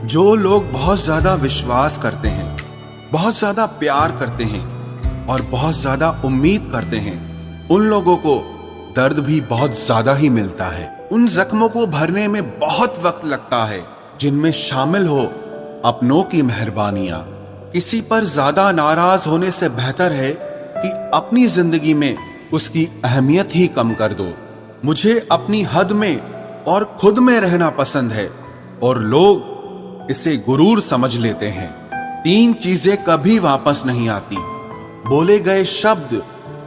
जो लोग बहुत ज्यादा विश्वास करते हैं, बहुत ज्यादा प्यार करते हैं और बहुत ज्यादा उम्मीद करते हैं, उन लोगों को दर्द भी बहुत ज्यादा ही मिलता है। उन जख्मों को भरने में बहुत वक्त लगता है, जिनमें शामिल हो अपनों की मेहरबानियां। किसी पर ज्यादा नाराज होने से बेहतर है कि अपनी जिंदगी में उसकी अहमियत ही कम कर दो। मुझे अपनी हद में और खुद में रहना पसंद है और लोग इसे गुरूर समझ लेते हैं। 3 चीजें कभी वापस नहीं आती: बोले गए शब्द,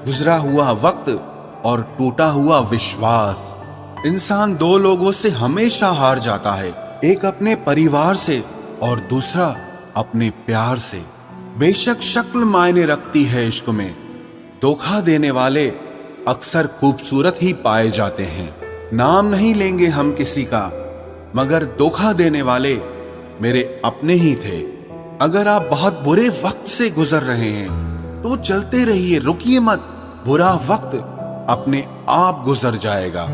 गुजरा हुआ वक्त और टूटा हुआ विश्वास। इंसान 2 लोगों से हमेशा हार जाता है, एक अपने परिवार से और दूसरा अपने प्यार से। बेशक शक्ल मायने रखती है इश्क में, धोखा देने वाले अक्सर खूबसूरत ही पाए जाते हैं। नाम नहीं लेंगे हम किसी का, मगर धोखा देने वाले मेरे अपने ही थे। अगर आप बहुत बुरे वक्त से गुजर रहे हैं तो चलते रहिए, रुकिए मत। बुरा वक्त अपने आप गुजर जाएगा।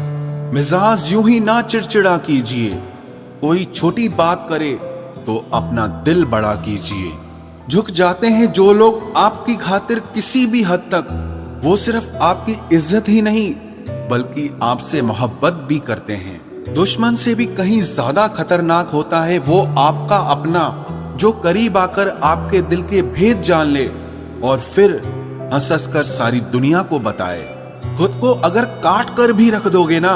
मिजाज यूं ही ना चिड़चिड़ा कीजिए, कोई छोटी बात करे तो अपना दिल बड़ा कीजिए। झुक जाते हैं जो लोग आपकी खातिर किसी भी हद तक। वो सिर्फ आपकी इज्जत ही नहीं बल्कि आपसे मोहब्बत भी करते हैं। दुश्मन से भी कहीं ज्यादा खतरनाक होता है वो आपका अपना, जो करीब आकर आपके दिल के भेद जान ले और फिर हंस हंस कर सारी दुनिया को बताए। खुद को अगर काट कर भी रख दोगे ना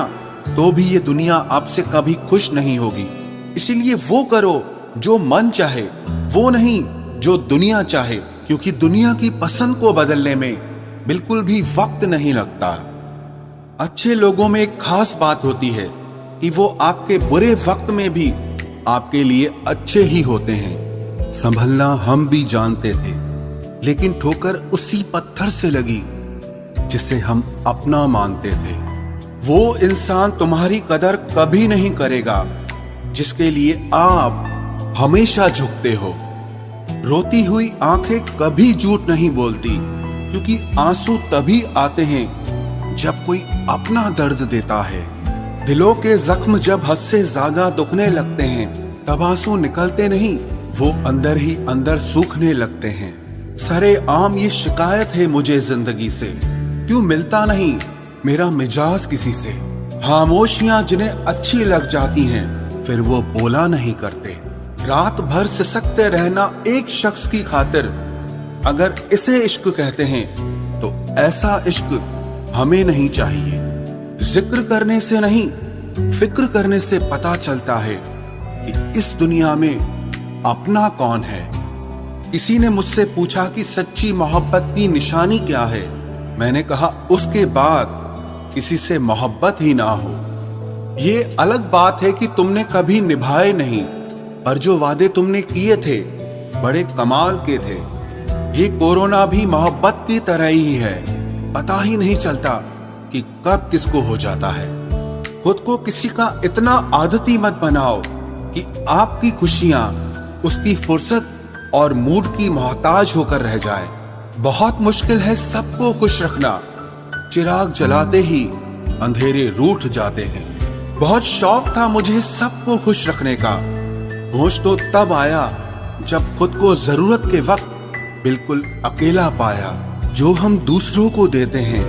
तो भी ये दुनिया आपसे कभी खुश नहीं होगी। इसीलिए वो करो जो मन चाहे, वो नहीं जो दुनिया चाहे, क्योंकि दुनिया की पसंद को बदलने में बिल्कुल भी वक्त नहीं लगता। अच्छे लोगों में एक खास बात होती है कि वो आपके बुरे वक्त में भी आपके लिए अच्छे ही होते हैं। संभलना हम भी जानते थे, लेकिन ठोकर उसी पत्थर से लगी जिसे हम अपना मानते थे। वो इंसान तुम्हारी कदर कभी नहीं करेगा जिसके लिए आप हमेशा झुकते हो। रोती हुई आंखें कभी झूठ नहीं बोलती, क्योंकि आंसू तभी आते हैं जब कोई अपना दर्द देता है। दिलों के जख्म जब हद से ज्यादा दुखने लगते हैं तब आंसू निकलते नहीं, वो अंदर ही अंदर सूखने लगते हैं। सरेआम ये शिकायत है मुझे जिंदगी से, क्यों मिलता नहीं मेरा मिजाज किसी से। खामोशियां जिन्हें अच्छी लग जाती हैं फिर वो बोला नहीं करते। रात भर सिसकते रहना एक शख्स की खातिर, अगर इसे इश्क कहते हैं तो ऐसा इश्क हमें नहीं चाहिए। जिक्र करने से नहीं, फिक्र करने से पता चलता है कि इस दुनिया में अपना कौन है। किसी ने मुझसे पूछा कि सच्ची मोहब्बत की निशानी क्या है। मैंने कहा उसके बाद किसी से मोहब्बत ही ना हो। ये अलग बात है कि तुमने कभी निभाए नहीं, पर जो वादे तुमने किए थे बड़े कमाल के थे। ये कोरोना भी मोहब्बत की तरह ही है, पता ही नहीं चलता कि कब किसको हो जाता है। खुद को किसी का इतना आदती मत बनाओ कि आपकी खुशियां उसकी फुर्सत और मूड की मोहताज होकर रह जाए। बहुत मुश्किल है सबको खुश रखना, चिराग जलाते ही अंधेरे रूठ जाते हैं। बहुत शौक था मुझे सबको खुश रखने का, होश तो तब आया जब खुद को जरूरत के वक्त बिल्कुल अकेला पाया। जो हम दूसरों को देते हैं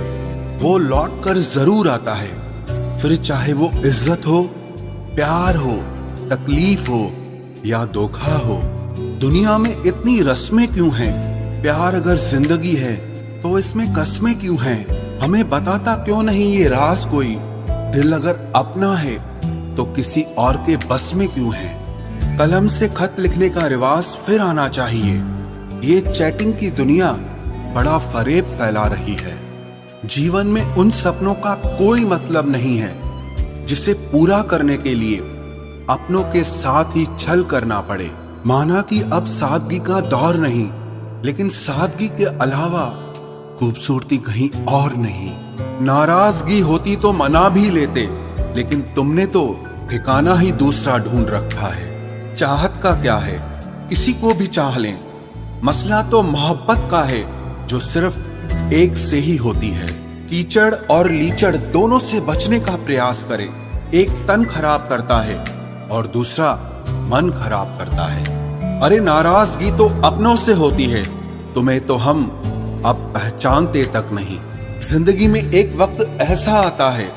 वो लौट कर जरूर आता है, फिर चाहे वो इज्जत हो, प्यार हो, तकलीफ हो या धोखा हो। दुनिया में इतनी रस्में क्यों हैं? प्यार अगर जिंदगी है तो इसमें कस्में क्यों हैं? हमें बताता क्यों नहीं ये राज कोई? दिल अगर अपना है तो किसी और के बस में क्यों है? कलम से खत लिखने का रिवाज फिर आना चाहिए। ये चैटिंग की दुनिया बड़ा फरेब फैला रही है। जीवन में उन सपनों का कोई मतलब नहीं है जिसे पूरा करने के लिए अपनों के साथ ही छल करना पड़े। माना कि अब सादगी का दौर नहीं, लेकिन सादगी के अलावा खूबसूरती कहीं और नहीं। नाराजगी होती तो मना भी लेते, लेकिन तुमने तो ठिकाना ही दूसरा ढूंढ रखा है। चाहत का क्या है, किसी को भी चाह लें। मसला तो मोहब्बत का है जो सिर्फ एक से ही होती है। कीचड़ और लीचड़ दोनों से बचने का प्रयास करें। एक तन खराब करता है और दूसरा मन खराब करता है। अरे नाराजगी तो अपनों से होती है, तुम्हें तो हम अब पहचानते तक नहीं। जिंदगी में एक वक्त ऐसा आता है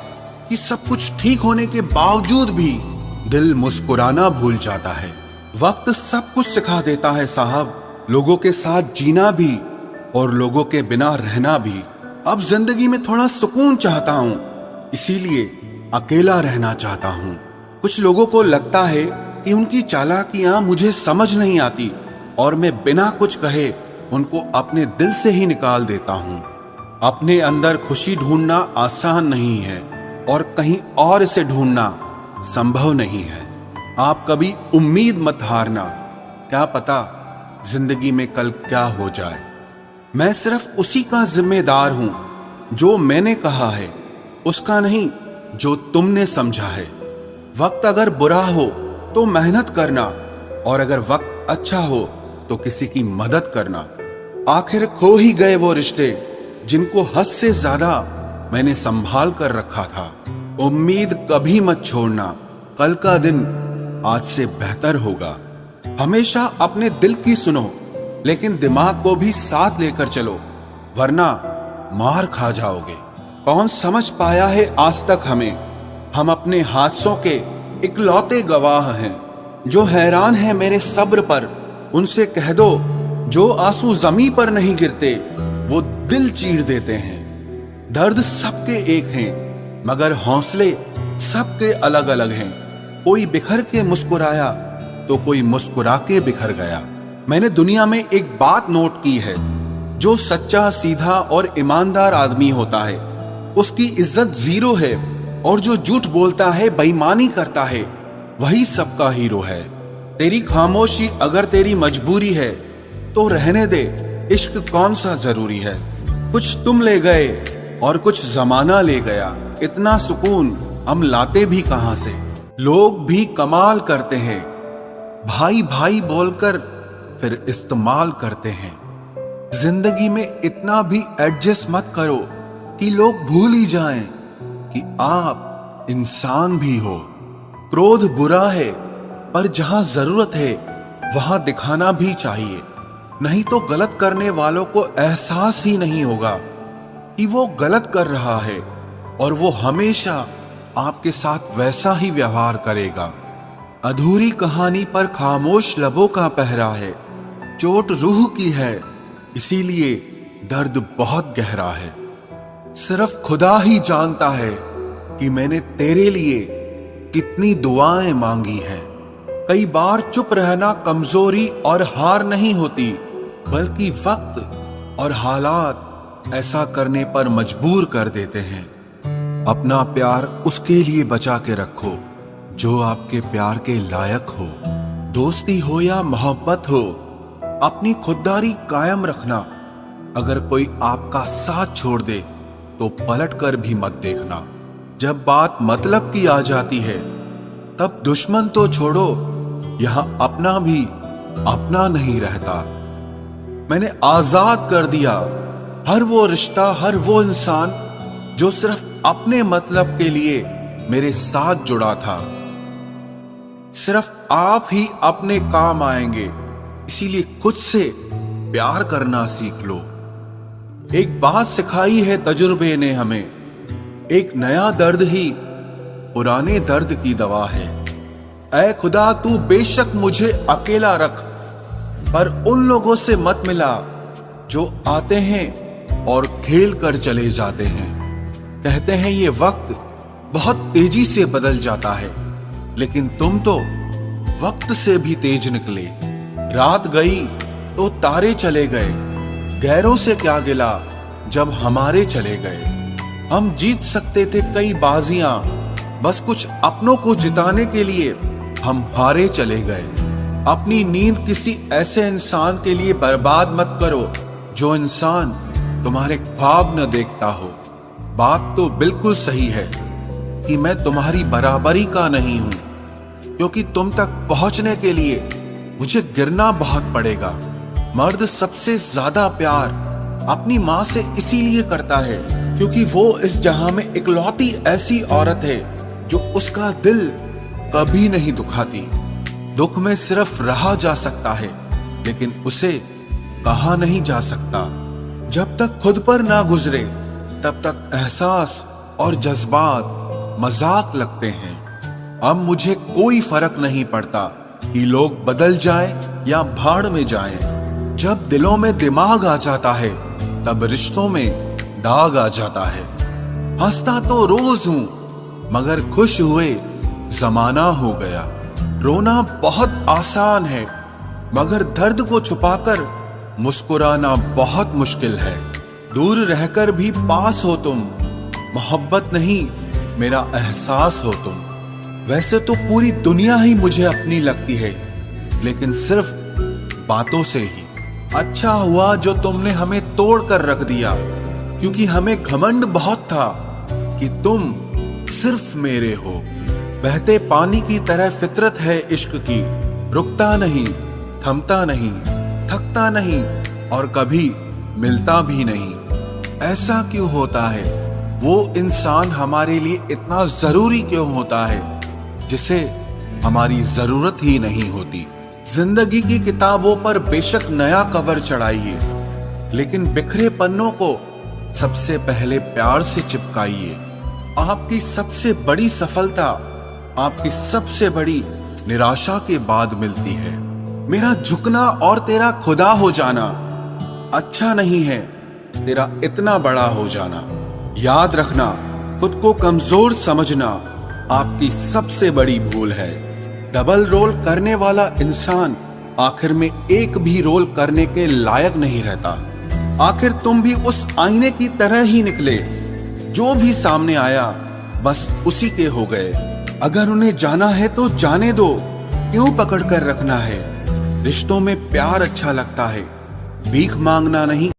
कि सब कुछ ठीक होने के बावजूद भी दिल मुस्कुराना भूल जाता है। वक्त सब कुछ सिखा देता है साहब, लोगों के साथ जीना भी और लोगों के बिना रहना भी। अब जिंदगी में थोड़ा सुकून चाहता हूँ, इसीलिए अकेला रहना चाहता हूँ। कुछ लोगों को लगता है कि उनकी चालाकियां मुझे समझ नहीं आती और मैं बिना कुछ कहे उनको अपने दिल से ही निकाल देता हूँ। अपने अंदर खुशी ढूंढना आसान नहीं है और कहीं और इसे ढूंढना संभव नहीं है। आप कभी उम्मीद मत हारना, क्या पता जिंदगी में कल क्या हो जाए। मैं सिर्फ उसी का जिम्मेदार हूं जो मैंने कहा है, उसका नहीं जो तुमने समझा है। वक्त अगर बुरा हो तो मेहनत करना और अगर वक्त अच्छा हो तो किसी की मदद करना। आखिर खो ही गए वो रिश्ते जिनको हद से ज्यादा मैंने संभाल कर रखा था। उम्मीद कभी मत छोड़ना, कल का दिन आज से बेहतर होगा। हमेशा अपने दिल की सुनो, लेकिन दिमाग को भी साथ लेकर चलो, वरना मार खा जाओगे। कौन समझ पाया है आज तक हमें? हम अपने हादसों के इकलौते गवाह हैं। जो हैरान है मेरे सब्र पर, उनसे कह दो जो आंसू जमीन पर नहीं गिरते वो दिल चीर देते हैं। दर्द सबके एक हैं, मगर हौसले सबके अलग अलग हैं। कोई बिखर के मुस्कुराया तो कोई मुस्कुरा के बिखर गया। मैंने दुनिया में एक बात नोट की है, जो सच्चा, सीधा और ईमानदार आदमी होता है उसकी इज्जत जीरो है, और जो झूठ बोलता है, बेईमानी करता है, वही सबका हीरो है। तेरी खामोशी अगर तेरी मजबूरी है तो रहने दे, इश्क कौन सा जरूरी है। कुछ तुम ले गए और कुछ जमाना ले गया, इतना सुकून हम लाते भी कहां से। लोग भी कमाल करते हैं, भाई भाई बोलकर फिर इस्तेमाल करते हैं। जिंदगी में इतना भी एडजस्ट मत करो कि लोग भूल ही जाएं कि आप इंसान भी हो। क्रोध बुरा है, पर जहां जरूरत है वहां दिखाना भी चाहिए, नहीं तो गलत करने वालों को एहसास ही नहीं होगा कि वो गलत कर रहा है और वो हमेशा आपके साथ वैसा ही व्यवहार करेगा। अधूरी कहानी पर खामोश लबों का पहरा है, चोट रूह की है, इसीलिए दर्द बहुत गहरा है। सिर्फ खुदा ही जानता है कि मैंने तेरे लिए कितनी दुआएं मांगी हैं। कई बार चुप रहना कमजोरी और हार नहीं होती, बल्कि वक्त और हालात ऐसा करने पर मजबूर कर देते हैं। अपना प्यार उसके लिए बचा के रखो जो आपके प्यार के लायक हो। दोस्ती हो या मोहब्बत हो, अपनी खुददारी कायम रखना। अगर कोई आपका साथ छोड़ दे तो पलट कर भी मत देखना। जब बात मतलब की आ जाती है तब दुश्मन तो छोड़ो, यहां अपना भी अपना नहीं रहता। मैंने आजाद कर दिया हर वो रिश्ता, हर वो इंसान जो सिर्फ अपने मतलब के लिए मेरे साथ जुड़ा था। सिर्फ आप ही अपने काम आएंगे, इसीलिए खुद से प्यार करना सीख लो। एक बात सिखाई है तजुर्बे ने हमें, एक नया दर्द ही पुराने दर्द की दवा है। ऐ खुदा तू बेशक मुझे अकेला रख, पर उन लोगों से मत मिला जो आते हैं और खेल कर चले जाते हैं। कहते हैं ये वक्त बहुत तेजी से बदल जाता है, लेकिन तुम तो वक्त से भी तेज निकले। रात गई तो तारे चले गए, गैरों से क्या गिला जब हमारे चले गए। हम जीत सकते थे कई बाजियां, बस कुछ अपनों को जिताने के लिए हम हारे चले गए। अपनी नींद किसी ऐसे इंसान के लिए बर्बाद मत करो जो इंसान तुम्हारे ख्वाब न देखता हो। बात तो बिल्कुल सही है कि मैं तुम्हारी बराबरी का नहीं हूं, क्योंकि तुम तक पहुंचने के लिए मुझे गिरना बहुत पड़ेगा। मर्द सबसे ज्यादा प्यार अपनी मां से इसीलिए करता है क्योंकि वो इस जहां में इकलौती ऐसी औरत है जो उसका दिल कभी नहीं दुखाती। दुख में सिर्फ रहा जा सकता है, लेकिन उसे कहा नहीं जा सकता। जब तक खुद पर ना गुजरे तब तक एहसास और जज्बात मजाक लगते हैं। अब मुझे कोई फर्क नहीं पड़ता कि लोग बदल जाएं या भाड़ में जाएं। जब दिलों में दिमाग आ जाता है तब रिश्तों में दाग आ जाता है। हंसता तो रोज हूं, मगर खुश हुए जमाना हो गया। रोना बहुत आसान है, मगर दर्द को छुपाकर मुस्कुराना बहुत मुश्किल है। दूर रहकर भी पास हो तुम, मोहब्बत नहीं मेरा एहसास हो तुम। वैसे तो पूरी दुनिया ही मुझे अपनी लगती है, लेकिन सिर्फ बातों से ही। अच्छा हुआ जो तुमने हमें तोड़ कर रख दिया, क्योंकि हमें घमंड बहुत था कि तुम सिर्फ मेरे हो। बहते पानी की तरह फितरत है इश्क की, रुकता नहीं, थमता नहीं, थकता नहीं और कभी मिलता भी नहीं। ऐसा क्यों होता है? वो इंसान हमारे लिए इतना जरूरी क्यों होता है जिसे हमारी जरूरत ही नहीं होती? जिंदगी की किताबों पर बेशक नया कवर चढ़ाइए, लेकिन बिखरे पन्नों को सबसे पहले प्यार से चिपकाइए। आपकी सबसे बड़ी सफलता आपकी सबसे बड़ी निराशा के बाद मिलती है। मेरा झुकना और तेरा खुदा हो जाना अच्छा नहीं है, तेरा इतना बड़ा हो जाना। याद रखना, खुद को कमजोर समझना आपकी सबसे बड़ी भूल है। डबल रोल करने वाला इंसान आखिर में एक भी रोल करने के लायक नहीं रहता। आखिर तुम भी उस आईने की तरह ही निकले, जो भी सामने आया बस उसी के हो गए। अगर उन्हें जाना है तो जाने दो, क्यों पकड़ कर रखना है? रिश्तों में प्यार अच्छा लगता है, भीख मांगना नहीं।